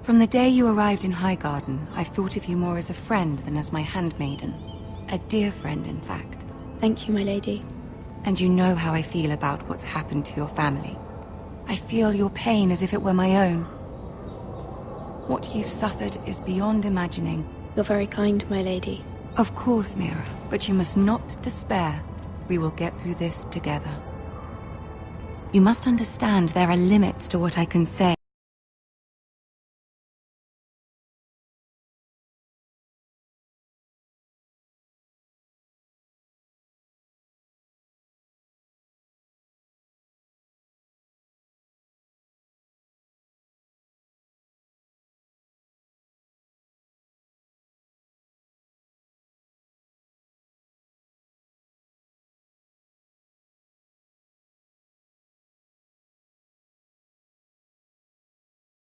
From the day you arrived in Highgarden, I've thought of you more as a friend than as my handmaiden. A dear friend, in fact. Thank you, my lady. And you know how I feel about what's happened to your family. I feel your pain as if it were my own. What you've suffered is beyond imagining. You're very kind, my lady. Of course, Mira, but you must not despair. We will get through this together. You must understand there are limits to what I can say.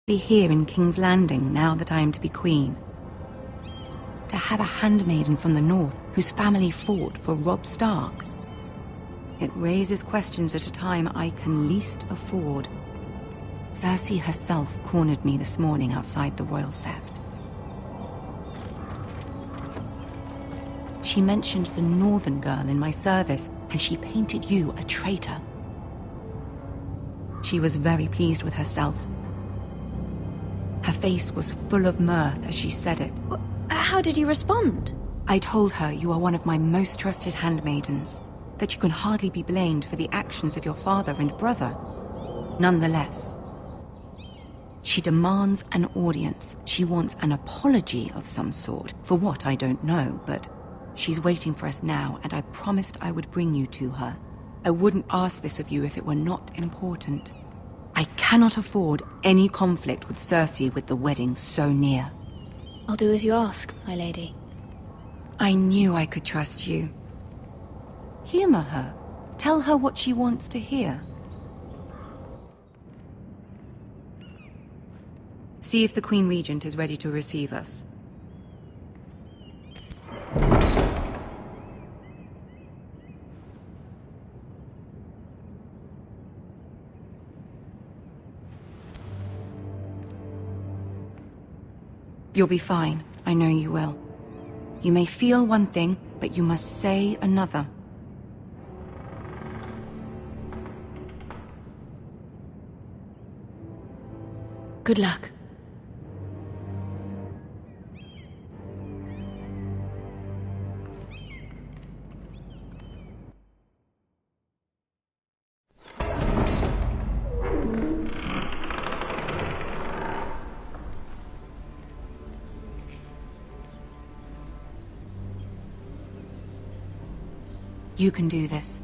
Be here in King's Landing now that I am to be queen. To have a handmaiden from the north whose family fought for Robb Stark. It raises questions at a time I can least afford. Cersei herself cornered me this morning outside the Royal Sept. She mentioned the northern girl in my service, and she painted you a traitor. She was very pleased with herself. Her face was full of mirth as she said it. How did you respond? I told her you are one of my most trusted handmaidens, that you can hardly be blamed for the actions of your father and brother. Nonetheless, she demands an audience. She wants an apology of some sort, for what I don't know, but she's waiting for us now, and I promised I would bring you to her. I wouldn't ask this of you if it were not important. I cannot afford any conflict with Cersei with the wedding so near. I'll do as you ask, my lady. I knew I could trust you. Humor her. Tell her what she wants to hear. See if the Queen Regent is ready to receive us. You'll be fine. I know you will. You may feel one thing, but you must say another. Good luck. You can do this.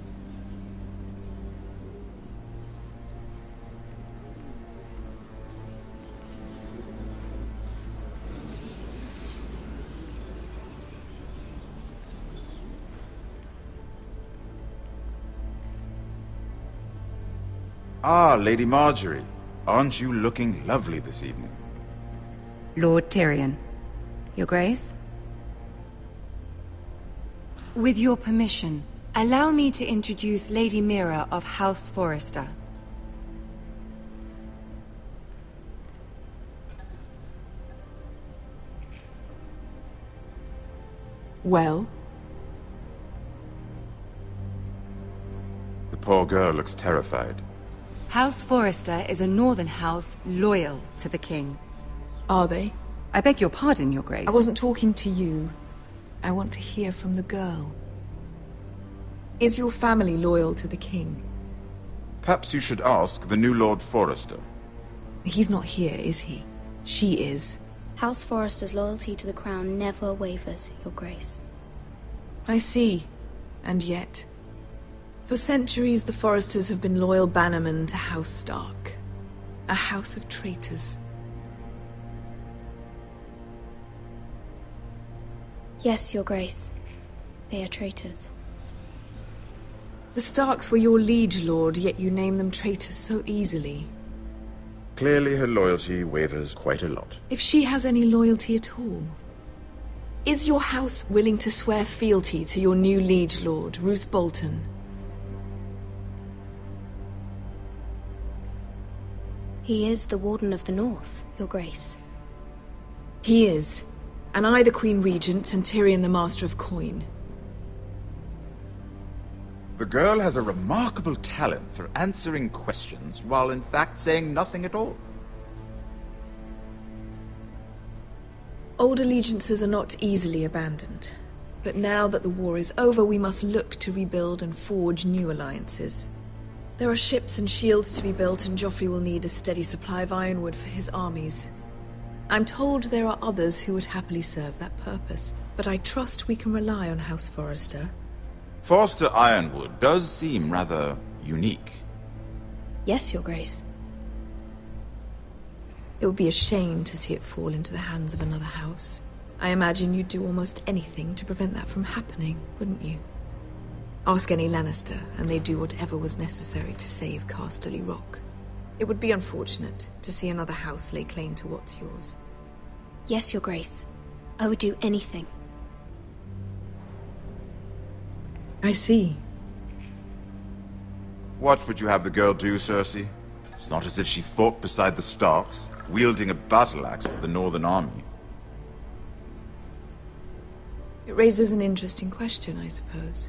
Ah, Lady Marjorie. Aren't you looking lovely this evening? Lord Tyrion. Your Grace? With your permission, allow me to introduce Lady Mira of House Forrester. Well? The poor girl looks terrified. House Forrester is a northern house loyal to the king. Are they? I beg your pardon, Your Grace. I wasn't talking to you. I want to hear from the girl. Is your family loyal to the king? Perhaps you should ask the new Lord Forrester. He's not here, is he? She is. House Forrester's loyalty to the crown never wavers, Your Grace. I see. And yet... For centuries, the Forresters have been loyal bannermen to House Stark. A house of traitors. Yes, Your Grace. They are traitors. The Starks were your liege lord, yet you name them traitors so easily. Clearly her loyalty wavers quite a lot. If she has any loyalty at all. Is your house willing to swear fealty to your new liege lord, Roose Bolton? He is the Warden of the North, Your Grace. He is. And I the Queen Regent, and Tyrion the Master of Coin. The girl has a remarkable talent for answering questions while in fact saying nothing at all. Old allegiances are not easily abandoned. But now that the war is over, we must look to rebuild and forge new alliances. There are ships and shields to be built, and Joffrey will need a steady supply of ironwood for his armies. I'm told there are others who would happily serve that purpose, but I trust we can rely on House Forrester. Forster Ironwood does seem rather unique. Yes, Your Grace. It would be a shame to see it fall into the hands of another house. I imagine you'd do almost anything to prevent that from happening, wouldn't you? Ask any Lannister, and they'd do whatever was necessary to save Casterly Rock. It would be unfortunate to see another house lay claim to what's yours. Yes, Your Grace. I would do anything. I see. What would you have the girl do, Cersei? It's not as if she fought beside the Starks, wielding a battle axe for the Northern Army. It raises an interesting question, I suppose.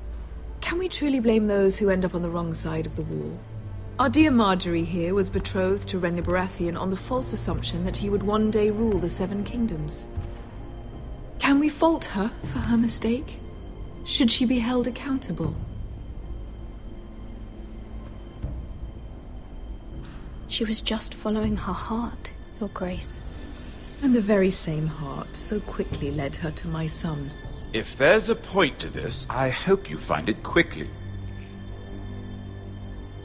Can we truly blame those who end up on the wrong side of the war? Our dear Marjorie here was betrothed to Renly Baratheon on the false assumption that he would one day rule the Seven Kingdoms. Can we fault her for her mistake? Should she be held accountable? She was just following her heart, Your Grace. And the very same heart so quickly led her to my son. If there's a point to this, I hope you find it quickly.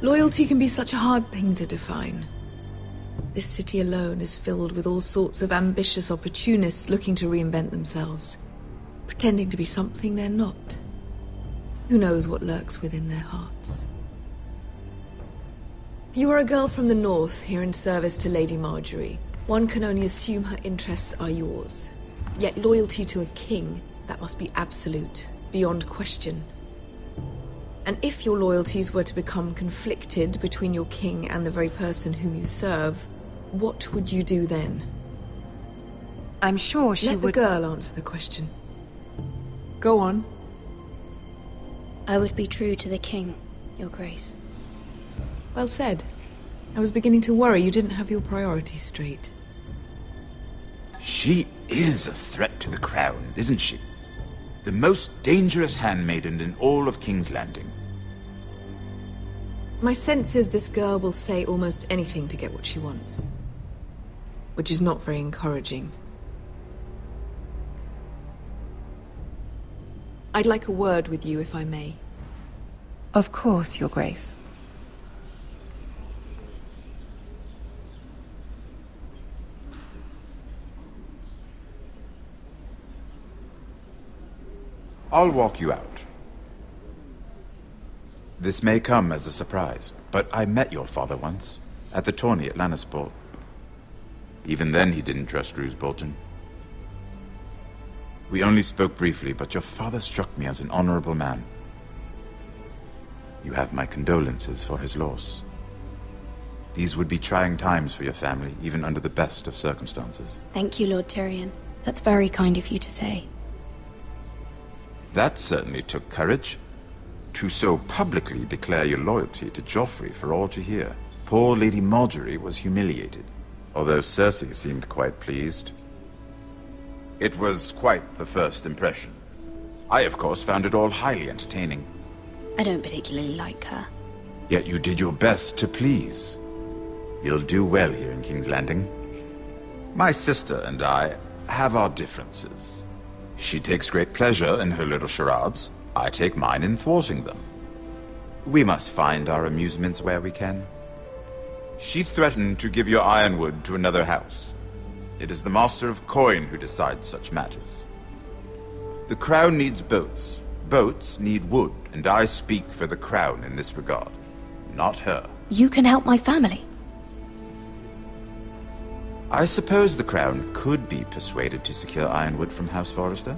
Loyalty can be such a hard thing to define. This city alone is filled with all sorts of ambitious opportunists looking to reinvent themselves, pretending to be something they're not. Who knows what lurks within their hearts? You are a girl from the north, here in service to Lady Marjorie. One can only assume her interests are yours. Yet loyalty to a king, that must be absolute, beyond question. And if your loyalties were to become conflicted between your king and the very person whom you serve, what would you do then? I'm sure she would... Let the girl answer the question. Go on. I would be true to the king, Your Grace. Well said. I was beginning to worry you didn't have your priorities straight. She is a threat to the crown, isn't she? The most dangerous handmaiden in all of King's Landing. My sense is this girl will say almost anything to get what she wants. Which is not very encouraging. I'd like a word with you, if I may. Of course, Your Grace. I'll walk you out. This may come as a surprise, but I met your father once, at the tourney at Lannisport. Even then he didn't trust Roose Bolton. We only spoke briefly, but your father struck me as an honorable man. You have my condolences for his loss. These would be trying times for your family, even under the best of circumstances. Thank you, Lord Tyrion. That's very kind of you to say. That certainly took courage. To so publicly declare your loyalty to Joffrey for all to hear. Poor Lady Marjorie was humiliated, although Cersei seemed quite pleased. It was quite the first impression. I, of course, found it all highly entertaining. I don't particularly like her. Yet you did your best to please. You'll do well here in King's Landing. My sister and I have our differences. She takes great pleasure in her little charades. I take mine in thwarting them. We must find our amusements where we can. She threatened to give your ironwood to another house. It is the Master of Coin who decides such matters. The Crown needs boats. Boats need wood, and I speak for the Crown in this regard, not her. You can help my family. I suppose the Crown could be persuaded to secure ironwood from House Forrester.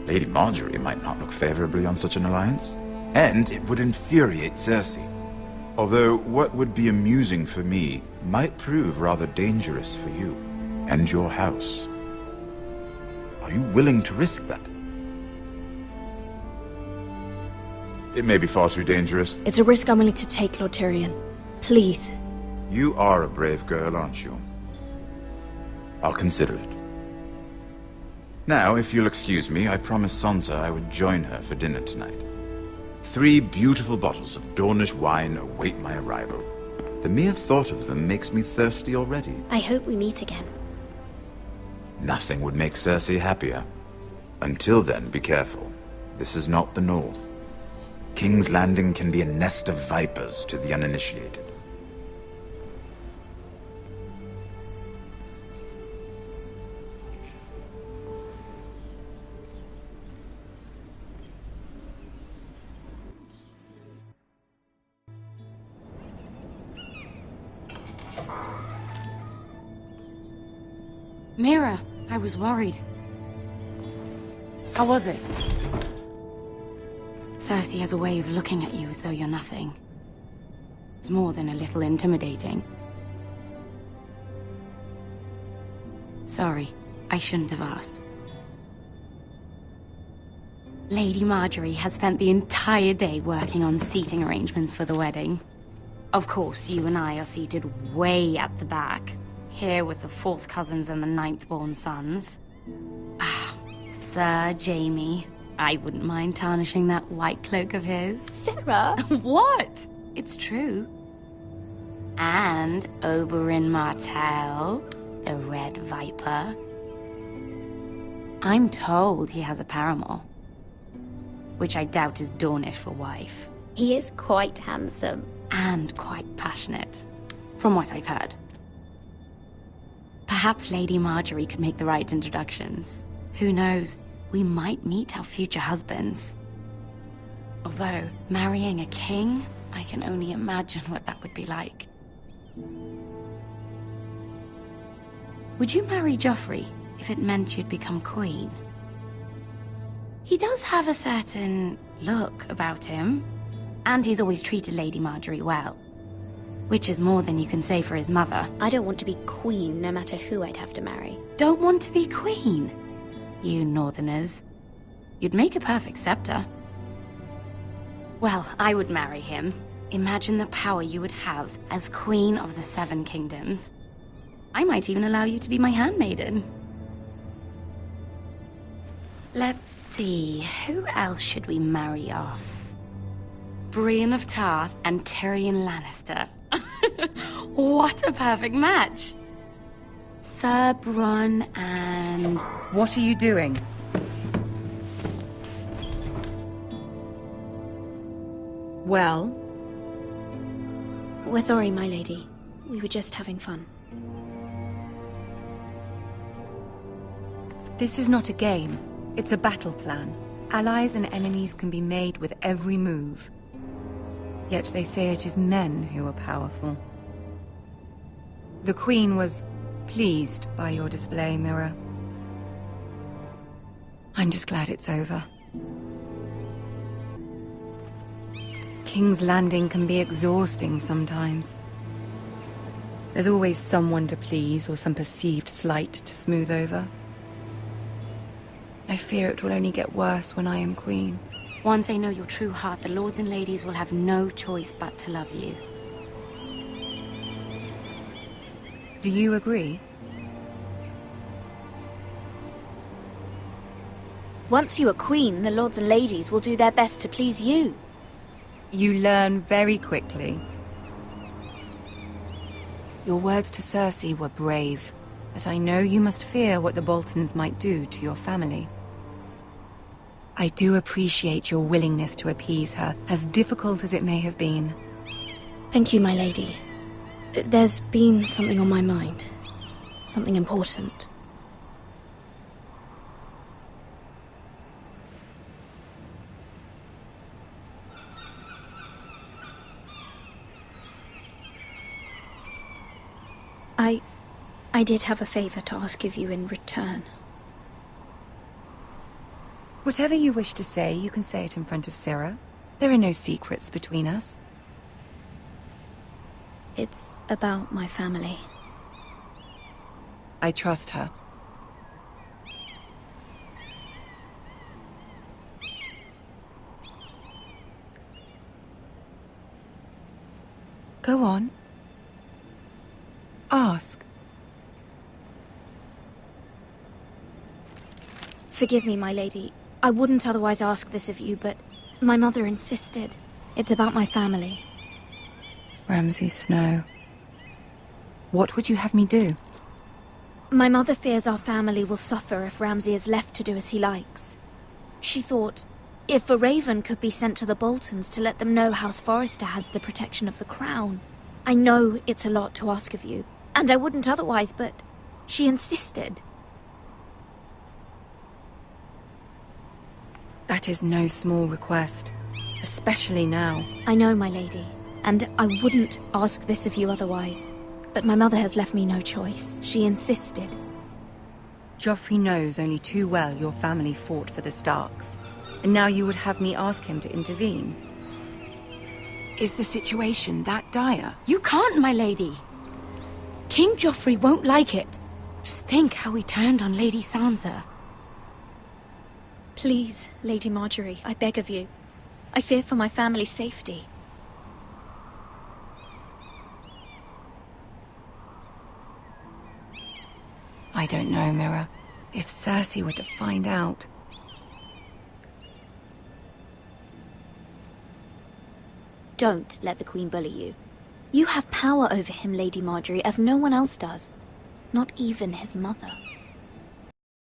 Lady Marjorie might not look favorably on such an alliance, and it would infuriate Cersei. Although what would be amusing for me might prove rather dangerous for you. and your house. Are you willing to risk that? It may be far too dangerous. It's a risk I'm willing to take, Lord Tyrion. Please. You are a brave girl, aren't you? I'll consider it. Now, if you'll excuse me, I promised Sansa I would join her for dinner tonight. 3 beautiful bottles of Dornish wine await my arrival. The mere thought of them makes me thirsty already. I hope we meet again. Nothing would make Cersei happier. Until then, be careful. This is not the North. King's Landing can be a nest of vipers to the uninitiated. Mira, I was worried. How was it? Cersei has a way of looking at you as though you're nothing. It's more than a little intimidating. Sorry, I shouldn't have asked. Lady Marjorie has spent the entire day working on seating arrangements for the wedding. Of course, you and I are seated way at the back, here with the 4th cousins and the 9th-born sons. Ah, Sir Jaime. I wouldn't mind tarnishing that white cloak of his. Sarah! What? It's true. And Oberyn Martell, the Red Viper. I'm told he has a paramour, which I doubt is Dornish for wife. He is quite handsome. And quite passionate, from what I've heard. Perhaps Lady Marjorie could make the right introductions. Who knows? We might meet our future husbands. Although, marrying a king, I can only imagine what that would be like. Would you marry Joffrey if it meant you'd become queen? He does have a certain look about him, and he's always treated Lady Marjorie well. Which is more than you can say for his mother. I don't want to be queen, no matter who I'd have to marry. Don't want to be queen? You northerners. You'd make a perfect scepter. Well, I would marry him. Imagine the power you would have as Queen of the 7 Kingdoms. I might even allow you to be my handmaiden. Let's see, who else should we marry off? Brienne of Tarth and Tyrion Lannister. What a perfect match! Sir Bronn and... What are you doing? Well? We're sorry, my lady. We were just having fun. This is not a game. It's a battle plan. Allies and enemies can be made with every move. Yet they say it is men who are powerful. The Queen was pleased by your display, Mira. I'm just glad it's over. King's Landing can be exhausting sometimes. There's always someone to please or some perceived slight to smooth over. I fear it will only get worse when I am queen. Once they know your true heart, the lords and ladies will have no choice but to love you. Do you agree? Once you are queen, the lords and ladies will do their best to please you. You learn very quickly. Your words to Cersei were brave, but I know you must fear what the Boltons might do to your family. I do appreciate your willingness to appease her, as difficult as it may have been. Thank you, my lady. There's been something on my mind. Something important. I did have a favor to ask of you in return. Whatever you wish to say, you can say it in front of Sarah. There are no secrets between us. It's about my family. I trust her. Go on. Ask. Forgive me, my lady. I wouldn't otherwise ask this of you, but my mother insisted. It's about my family. Ramsay Snow. What would you have me do? My mother fears our family will suffer if Ramsay is left to do as he likes. She thought, if a raven could be sent to the Boltons to let them know House Forrester has the protection of the crown. I know it's a lot to ask of you, and I wouldn't otherwise, but she insisted. That is no small request, especially now. I know, my lady, and I wouldn't ask this of you otherwise. But my mother has left me no choice. She insisted. Joffrey knows only too well your family fought for the Starks, and now you would have me ask him to intervene. Is the situation that dire? You can't, my lady. King Joffrey won't like it. Just think how he turned on Lady Sansa. Please, Lady Marjorie, I beg of you. I fear for my family's safety. I don't know, Mira. If Cersei were to find out... Don't let the Queen bully you. You have power over him, Lady Marjorie, as no one else does. Not even his mother.